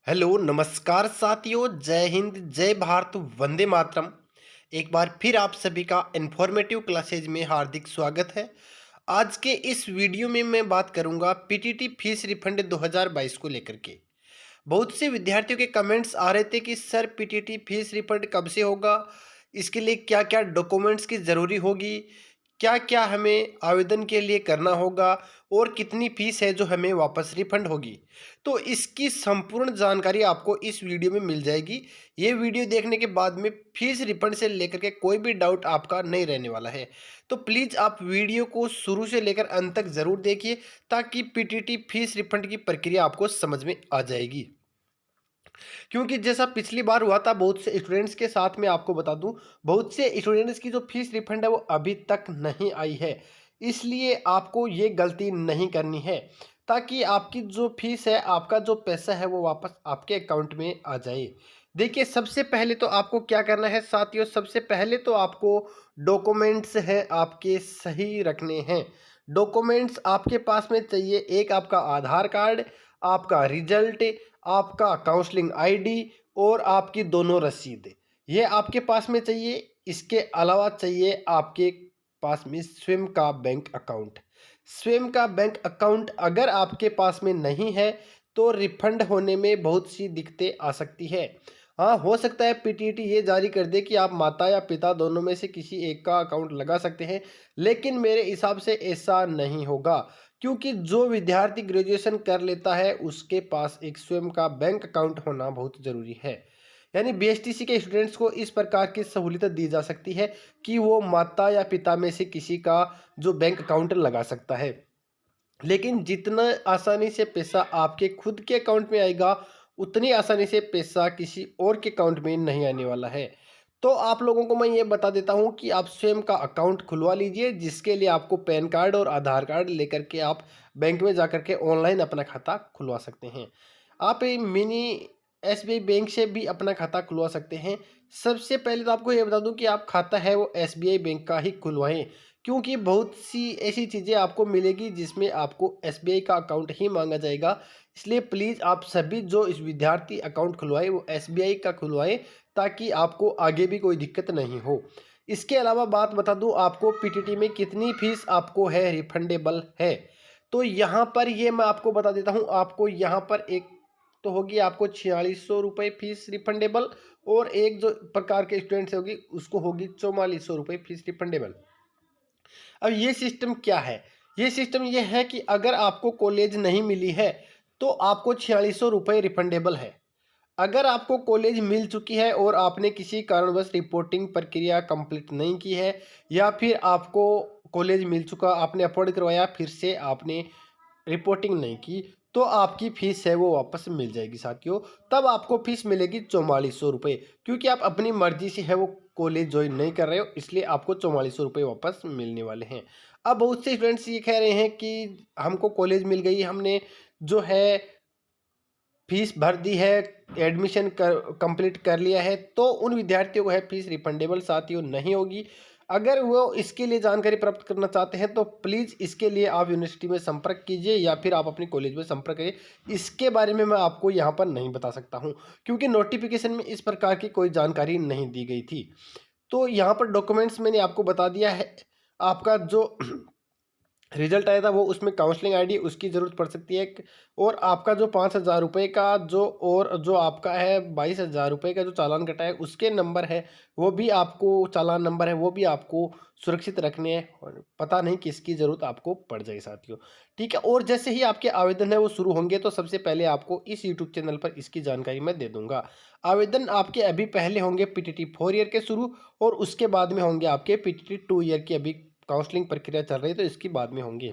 Hello नमस्कार साथियों, जय हिंद, जय भारत, वंदे मातरम। एक बार फिर आप सभी का इन्फॉर्मेटिव क्लासेज में हार्दिक स्वागत है। आज के इस वीडियो में मैं बात करूंगा पीटीटी फीस रिफंड 2022 को लेकर के। बहुत से विद्यार्थियों के कमेंट्स आ रहे थे कि सर पीटीटी फीस रिफंड कब से होगा, इसके लिए क्या क्या डॉक्यूमेंट्स की ज़रूरी होगी, क्या क्या हमें आवेदन के लिए करना होगा और कितनी फीस है जो हमें वापस रिफंड होगी। तो इसकी संपूर्ण जानकारी आपको इस वीडियो में मिल जाएगी। ये वीडियो देखने के बाद में फीस रिफंड से लेकर के कोई भी डाउट आपका नहीं रहने वाला है। तो प्लीज़ आप वीडियो को शुरू से लेकर अंत तक ज़रूर देखिए, ताकि पीटीटी फीस रिफंड की प्रक्रिया आपको समझ में आ जाएगी। क्योंकि जैसा पिछली बार हुआ था बहुत से स्टूडेंट्स के साथ, में आपको बता दूं, बहुत से स्टूडेंट्स की जो फीस रिफंड है वो अभी तक नहीं आई है। इसलिए आपको ये गलती नहीं करनी है, ताकि आपकी जो फीस है, आपका जो पैसा है वो वापस आपके अकाउंट में आ जाए। देखिए, सबसे पहले तो आपको क्या करना है साथियों, सबसे पहले तो आपको डॉक्यूमेंट्स है आपके सही रखने हैं। डॉक्यूमेंट्स आपके पास में चाहिए, एक आपका आधार कार्ड, आपका रिजल्ट, आपका काउंसलिंग आईडी और आपकी दोनों रसीद, ये आपके पास में चाहिए। इसके अलावा चाहिए आपके पास में स्वयं का बैंक अकाउंट। स्वयं का बैंक अकाउंट अगर आपके पास में नहीं है तो रिफंड होने में बहुत सी दिक्कतें आ सकती है। हाँ, हो सकता है पीटीटी ये जारी कर दे कि आप माता या पिता दोनों में से किसी एक का अकाउंट लगा सकते हैं, लेकिन मेरे हिसाब से ऐसा नहीं होगा। क्योंकि जो विद्यार्थी ग्रेजुएशन कर लेता है उसके पास एक स्वयं का बैंक अकाउंट होना बहुत ज़रूरी है। यानी बीएसटीसी के स्टूडेंट्स को इस प्रकार की सहूलियत दी जा सकती है कि वो माता या पिता में से किसी का जो बैंक अकाउंट लगा सकता है। लेकिन जितना आसानी से पैसा आपके खुद के अकाउंट में आएगा, उतनी आसानी से पैसा किसी और के अकाउंट में नहीं आने वाला है। तो आप लोगों को मैं ये बता देता हूँ कि आप स्वयं का अकाउंट खुलवा लीजिए, जिसके लिए आपको पैन कार्ड और आधार कार्ड लेकर के आप बैंक में जाकर के ऑनलाइन अपना खाता खुलवा सकते हैं। आप ये मिनी एसबीआई बैंक से भी अपना खाता खुलवा सकते हैं। सबसे पहले तो आपको ये बता दूं कि आप खाता है वो एसबीआई बैंक का ही खुलवाएं, क्योंकि बहुत सी ऐसी चीज़ें आपको मिलेगी जिसमें आपको एसबीआई का अकाउंट ही मांगा जाएगा। इसलिए प्लीज़ आप सभी जो इस विद्यार्थी अकाउंट खुलवाएं वो एसबीआई का खुलवाएं, ताकि आपको आगे भी कोई दिक्कत नहीं हो। इसके अलावा बात बता दूं आपको, पीटीटी में कितनी फीस आपको है रिफंडेबल है। तो यहाँ पर ये मैं आपको बता देता हूँ, आपको यहाँ पर एक तो होगी आपको 4600 रुपये फीस रिफंडेबल, और एक जो प्रकार के स्टूडेंट्स होगी उसको होगी 4400 रुपये फीस रिफंडेबल। अब ये सिस्टम क्या है? ये सिस्टम ये है कि अगर आपको कॉलेज नहीं मिली है तो आपको 4600 रुपये रिफंडेबल है। अगर आपको कॉलेज मिल चुकी है और आपने किसी कारणवश रिपोर्टिंग प्रक्रिया कंप्लीट नहीं की है, या फिर आपको कॉलेज मिल चुका, आपने अपलोड करवाया, फिर से आपने रिपोर्टिंग नहीं की, तो आपकी फ़ीस है वो वापस मिल जाएगी साथियों। तब आपको फ़ीस मिलेगी 4400 रुपये, क्योंकि आप अपनी मर्ज़ी से है वो कॉलेज ज्वाइन नहीं कर रहे हो, इसलिए आपको 4400 रुपये वापस मिलने वाले हैं। अब बहुत से स्टूडेंट्स ये कह रहे हैं कि हमको कॉलेज मिल गई, हमने जो है फीस भर दी है, एडमिशन कर कंप्लीट कर लिया है, तो उन विद्यार्थियों को है फीस रिफंडेबल साथियों नहीं होगी। अगर वो इसके लिए जानकारी प्राप्त करना चाहते हैं तो प्लीज़ इसके लिए आप यूनिवर्सिटी में संपर्क कीजिए, या फिर आप अपनी कॉलेज में संपर्क करिए। इसके बारे में मैं आपको यहाँ पर नहीं बता सकता हूँ, क्योंकि नोटिफिकेशन में इस प्रकार की कोई जानकारी नहीं दी गई थी। तो यहाँ पर डॉक्यूमेंट्स मैंने आपको बता दिया है। आपका जो रिजल्ट आया था वो, उसमें काउंसलिंग आईडी उसकी ज़रूरत पड़ सकती है। और आपका जो 5000 रुपये का जो, और जो आपका है 22000 रुपये का जो चालान कटा है, उसके नंबर है वो भी आपको, चालान नंबर है वो भी आपको सुरक्षित रखने हैं, और पता नहीं किसकी ज़रूरत आपको पड़ जाएगी साथियों। ठीक है, और जैसे ही आपके आवेदन है वो शुरू होंगे तो सबसे पहले आपको इस यूट्यूब चैनल पर इसकी जानकारी मैं दे दूंगा। आवेदन आपके अभी पहले होंगे पीटीटी 4 ईयर के शुरू, और उसके बाद में होंगे आपके पीटीटी 2 ईयर की। अभी काउंसलिंग प्रक्रिया चल रही है तो इसकी बाद में होंगे।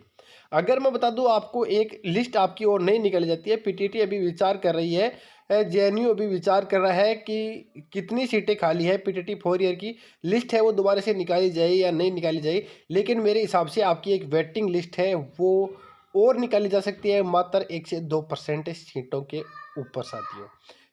अगर मैं बता दूं आपको, एक लिस्ट आपकी ओर नहीं निकाली जाती है। पीटीटी अभी विचार कर रही है, जेएनयू अभी विचार कर रहा है कि कितनी सीटें खाली है। पीटीटी 4 ईयर की लिस्ट है वो दोबारा से निकाली जाए या नहीं निकाली जाए, लेकिन मेरे हिसाब से आपकी एक वेटिंग लिस्ट है वो और निकाली जा सकती है, मात्र 1 से 2% सीटों के ऊपर साथियों।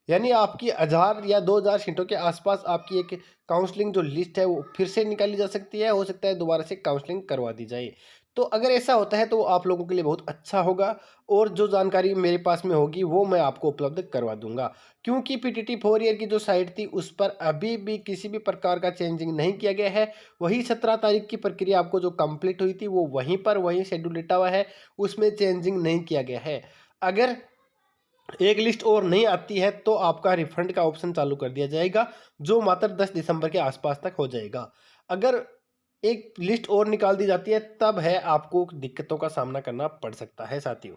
यानी आपकी 1000 या 2000 सीटों के आसपास आपकी एक काउंसलिंग जो लिस्ट है वो फिर से निकाली जा सकती है। हो सकता है दोबारा से काउंसलिंग करवा दी जाए। तो अगर ऐसा होता है तो आप लोगों के लिए बहुत अच्छा होगा और जो जानकारी मेरे पास में होगी वो मैं आपको उपलब्ध करवा दूंगा। क्योंकि पीटीटी 4 ईयर की जो साइट थी उस पर अभी भी किसी भी प्रकार का चेंजिंग नहीं किया गया है। वही 17 तारीख की प्रक्रिया आपको जो कंप्लीट हुई थी वो वहीं पर वहीं शेड्यूल लिटा हुआ है, उसमें चेंजिंग नहीं किया गया है। अगर एक लिस्ट और नहीं आती है तो आपका रिफंड का ऑप्शन चालू कर दिया जाएगा, जो मात्र 10 दिसंबर के आसपास तक हो जाएगा। अगर एक लिस्ट और निकाल दी जाती है तब है आपको दिक्कतों का सामना करना पड़ सकता है साथियों।